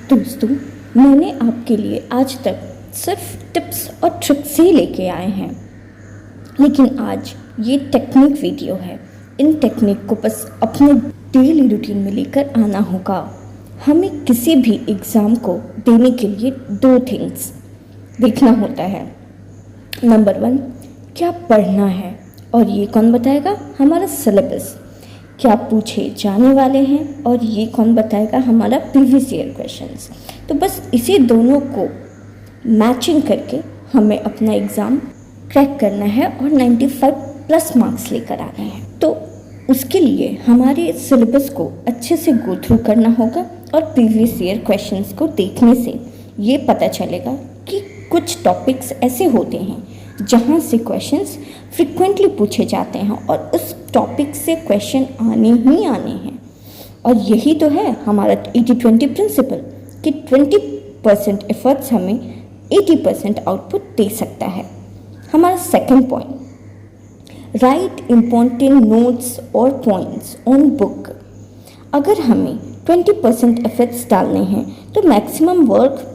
दोस्तों, मैंने आपके लिए आज तक सिर्फ टिप्स और ट्रिक्स ही लेके आए हैं, लेकिन आज ये टेक्निक वीडियो है। इन टेक्निक को बस अपने डेली रूटीन में लेकर आना होगा। हमें किसी भी एग्ज़ाम को देने के लिए 2 थिंग्स देखना होता है। नंबर 1, क्या पढ़ना है, और ये कौन बताएगा? हमारा सिलेबस। क्या पूछे जाने वाले हैं, और ये कौन बताएगा? हमारा प्रीवियस ईयर क्वेश्चंस। तो बस इसी दोनों को मैचिंग करके हमें अपना एग्ज़ाम क्रैक करना है और 95+ मार्क्स लेकर आने हैं। तो उसके लिए हमारे सिलेबस को अच्छे से गो थ्रू करना होगा, और प्रीवियस ईयर क्वेश्चंस को देखने से ये पता चलेगा कि कुछ टॉपिक्स ऐसे होते हैं जहाँ से क्वेश्चंस फ्रिक्वेंटली पूछे जाते हैं और उस टॉपिक से क्वेश्चन आने ही आने हैं। और यही तो है हमारा 80-20 प्रिंसिपल कि 20% एफर्ट्स हमें 80% आउटपुट दे सकता है। हमारा second point, right important notes और पॉइंट्स ऑन बुक। अगर हमें 20% एफर्ट्स डालने हैं तो मैक्सिमम वर्क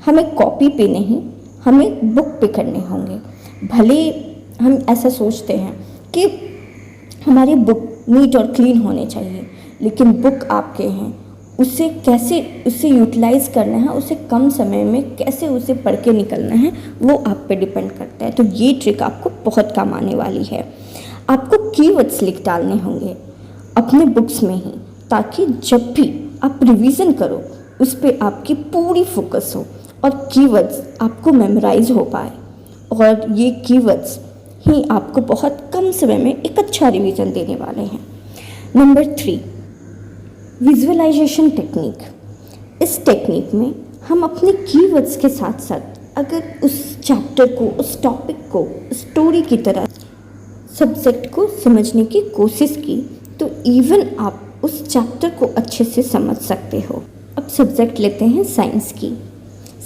हमें कॉपी पे नहीं, हमें बुक पे करने होंगे। भले हम ऐसा सोचते हैं कि हमारी बुक नीट और क्लीन होने चाहिए, लेकिन बुक आपके हैं, उसे कैसे उसे यूटिलाइज़ करना है, उसे कम समय में कैसे उसे पढ़ के निकलना है, वो आप पे डिपेंड करता है। तो ये ट्रिक आपको बहुत काम आने वाली है। आपको कीवर्ड्स लिख डालने होंगे अपने बुक्स में ही, ताकि जब भी आप रिवीजन करो उस पर आपकी पूरी फोकस हो और कीवर्ड्स आपको मेमोराइज हो पाए। और ये कीवर्ड्स ही आपको बहुत कम समय में एक अच्छा रिवीजन देने वाले हैं। Number 3, visualisation technique. इस टेक्निक में हम अपने कीवर्ड्स के साथ साथ अगर उस चैप्टर को, उस टॉपिक को स्टोरी की तरह सब्जेक्ट को समझने की कोशिश की, तो इवन आप उस चैप्टर को अच्छे से समझ सकते हो। अब सब्जेक्ट लेते हैं साइंस की।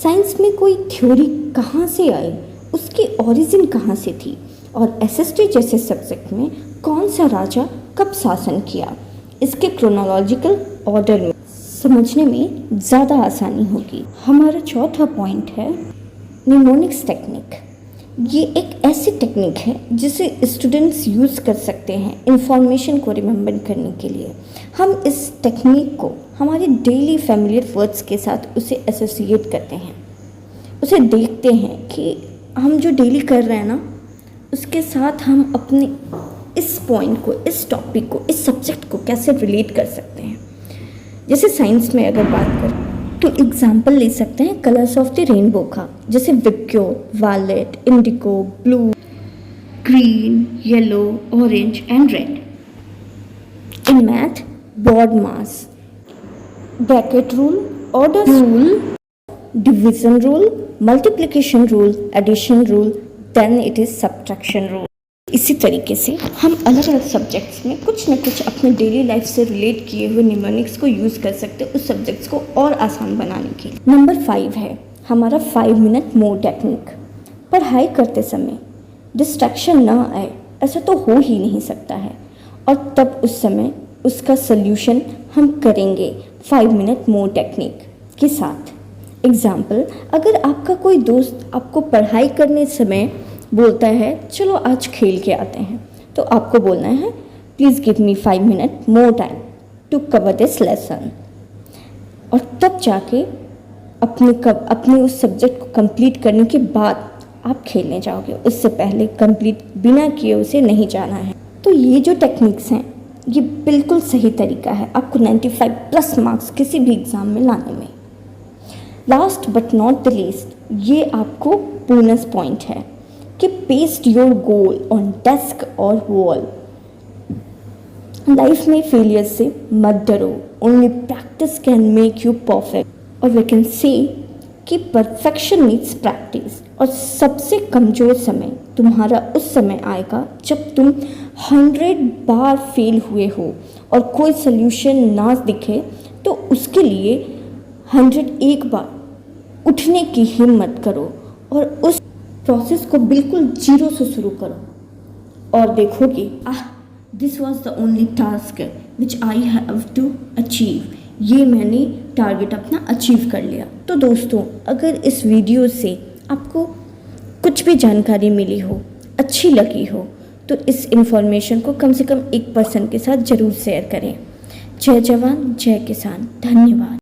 साइंस में कोई थ्योरी कहाँ से आई, उसकी ओरिजिन कहाँ से थी, और एसएसटी जैसे सब्जेक्ट में कौन सा राजा कब शासन किया, इसके क्रोनोलॉजिकल ऑर्डर में समझने में ज़्यादा आसानी होगी। हमारा चौथा पॉइंट है निमोनिक्स टेक्निक। ये एक ऐसी टेक्निक है जिसे स्टूडेंट्स यूज़ कर सकते हैं इंफॉर्मेशन को रिमेंबर करने के लिए। हम इस टेक्निक को हमारे डेली फैमिलियर वर्ड्स के साथ उसे एसोसिएट करते हैं, उसे देखते हैं कि हम जो डेली कर रहे हैं ना, उसके साथ हम अपने इस पॉइंट को, इस टॉपिक को, इस सब्जेक्ट को कैसे रिलेट कर सकते हैं। जैसे साइंस में अगर बात करें तो एग्जाम्पल ले सकते हैं कलर्स ऑफ द रेनबो का, जैसे विब्ग्यो, violet, indigo, blue, green, yellow, orange and red. In math, BODMAS, bracket rule, order rule, division rule, multiplication rule, addition rule, then it is subtraction rule. इसी तरीके से हम अलग अलग subjects में कुछ न कुछ अपने डेली लाइफ से रिलेट किए हुए निमोनिक्स को यूज़ कर सकते हैं उस सब्जेक्ट्स को और आसान बनाने के लिए। नंबर 5 है हमारा 5 मिनट मोर टेक्निक। पढ़ाई करते समय डिस्ट्रैक्शन ना आए, ऐसा तो हो ही नहीं सकता है, और तब उस समय उसका सल्यूशन हम करेंगे 5 मिनट मोर टेक्निक के साथ। एग्जाम्पल, अगर आपका कोई दोस्त आपको पढ़ाई करने समय बोलता है चलो आज खेल के आते हैं, तो आपको बोलना है please give me 5 minute more time to cover this lesson, और तब जाके अपने उस सब्जेक्ट को कंप्लीट करने के बाद आप खेलने जाओगे। उससे पहले कंप्लीट बिना किए उसे नहीं जाना है। तो ये जो टेक्निक्स हैं ये बिल्कुल सही तरीका है आपको 95+ मार्क्स किसी भी एग्ज़ाम में लाने में। Last but not the least, ये आपको बोनस पॉइंट है कि paste your goal on desk और वॉल। लाइफ में फेलियर से मत डरो, only practice can make you perfect. और वी कैन से कि परफेक्शन नीड्स प्रैक्टिस, और सबसे कमज़ोर समय तुम्हारा उस समय आएगा जब तुम 100 बार फेल हुए हो और कोई सल्यूशन ना दिखे, तो उसके लिए 101 बार उठने की हिम्मत करो और उस प्रोसेस को बिल्कुल जीरो से शुरू करो और देखो कि this was the only task which I have to achieve. ये मैंने टारगेट अपना अचीव कर लिया। तो दोस्तों, अगर इस वीडियो से आपको कुछ भी जानकारी मिली हो, अच्छी लगी हो, तो इस इन्फॉर्मेशन को कम से कम एक पर्सन के साथ ज़रूर शेयर करें। जय जवान जय किसान, धन्यवाद।